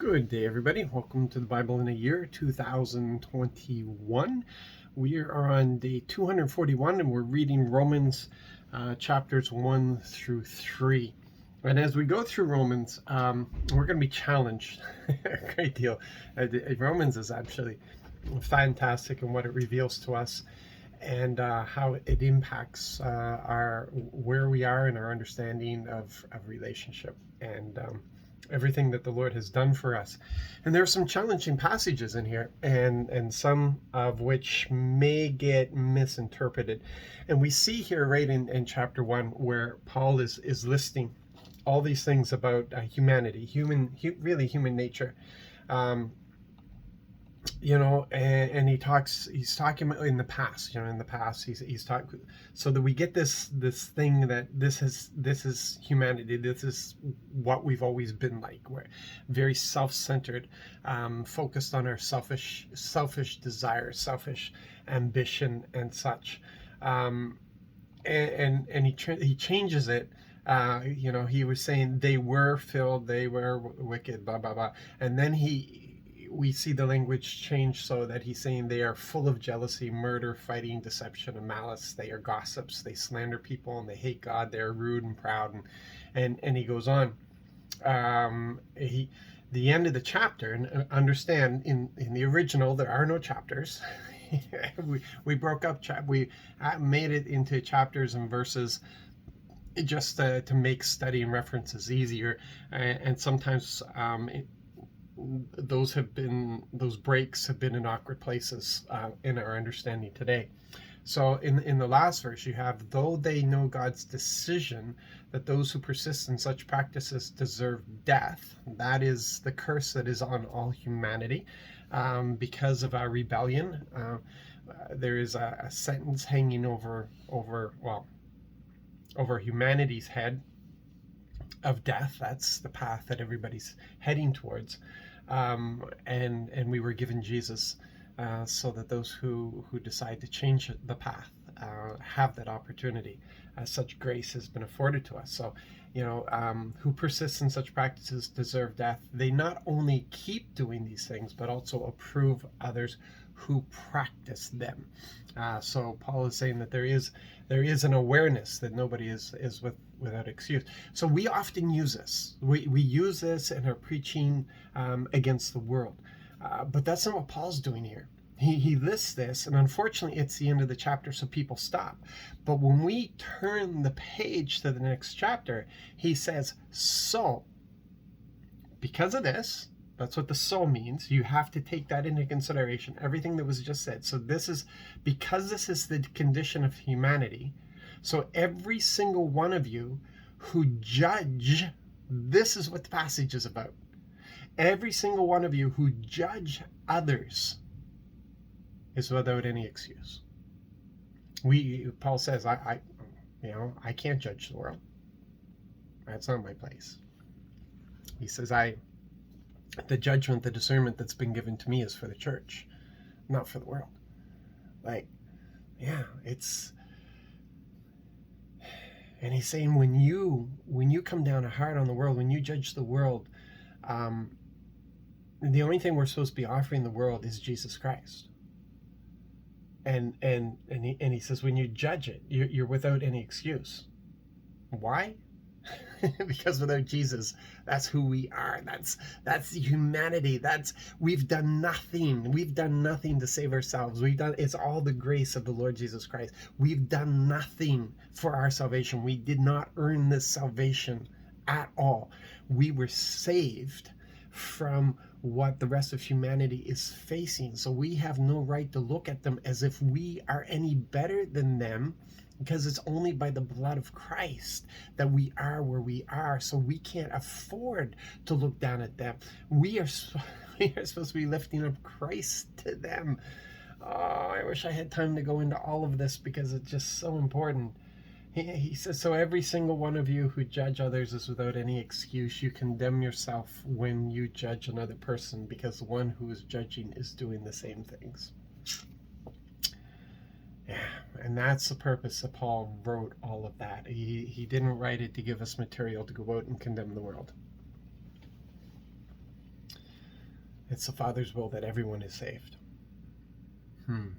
Good day, everybody. Welcome to the Bible in a Year 2021. We are on day 241 and we're reading Romans chapters 1 through 3. And as we go through Romans, we're going to be challenged a great deal. Romans is actually fantastic in what it reveals to us and how it impacts our where we are in our understanding of relationship and everything that the Lord has done for us. And there are some challenging passages in here, and some of which may get misinterpreted. And we see here right in chapter 1 where Paul is listing all these things about humanity, really human nature. Um, and he's talking about in the past, he's talking, so that we get this thing that this is humanity. This is what we've always been like. We're very self-centered, focused on our selfish desires, selfish ambition and such. And he changes it. He was saying they were filled, they were wicked, blah blah blah, and then we see the language change so that he's saying they are full of jealousy, murder, fighting, deception, and malice. They are gossips. They slander people and they hate God. They are rude and proud, and he goes on. The end of the chapter, and understand in the original there are no chapters. we broke up. We made it into chapters and verses just to make studying references easier, and sometimes those breaks have been in awkward places in our understanding today. So in the last verse you have, though they know God's decision that those who persist in such practices deserve death. That is the curse that is on all humanity because of our rebellion. There is a sentence hanging over humanity's head of death. That's the path that everybody's heading towards. And we were given Jesus so that those who decide to change the path have that opportunity. Such grace has been afforded to us. So, who persists in such practices deserve death. They not only keep doing these things, but also approve others who practice them. So Paul is saying that there is an awareness that nobody is without excuse. So we often use this. We use this in our preaching against the world. But that's not what Paul's doing here. He lists this, and unfortunately it's the end of the chapter, so people stop. But when we turn the page to the next chapter, he says, so, because of this, that's what the so means. You have to take that into consideration, everything that was just said. So because this is the condition of humanity, so every single one of you who judge, this is what the passage is about. Every single one of you who judge others is without any excuse. Paul says, I can't judge the world. That's not my place. He says, the judgment, the discernment that's been given to me is for the church, not for the world. And he's saying when you come down hard on the world, when you judge the world, the only thing we're supposed to be offering the world is Jesus Christ. And he says when you judge it, you're without any excuse. Why? Because without Jesus, that's who we are. That's the humanity. We've done nothing. We've done nothing to save ourselves. It's all the grace of the Lord Jesus Christ. We've done nothing for our salvation. We did not earn this salvation at all. We were saved from what the rest of humanity is facing. So we have no right to look at them as if we are any better than them, because it's only by the blood of Christ that we are where we are. So we can't afford to look down at them. We are supposed to be lifting up Christ to them. Oh, I wish I had time to go into all of this because it's just so important. He says, so every single one of you who judge others is without any excuse. You condemn yourself when you judge another person, because the one who is judging is doing the same things. Yeah, and that's the purpose that Paul wrote all of that. He didn't write it to give us material to go out and condemn the world. It's the Father's will that everyone is saved. Gonna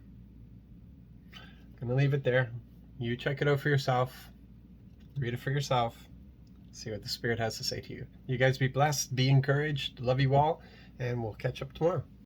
leave it there. You check it out for yourself. Read it for yourself. See what the Spirit has to say to you. You guys be blessed. Be encouraged. Love you all. And we'll catch up tomorrow.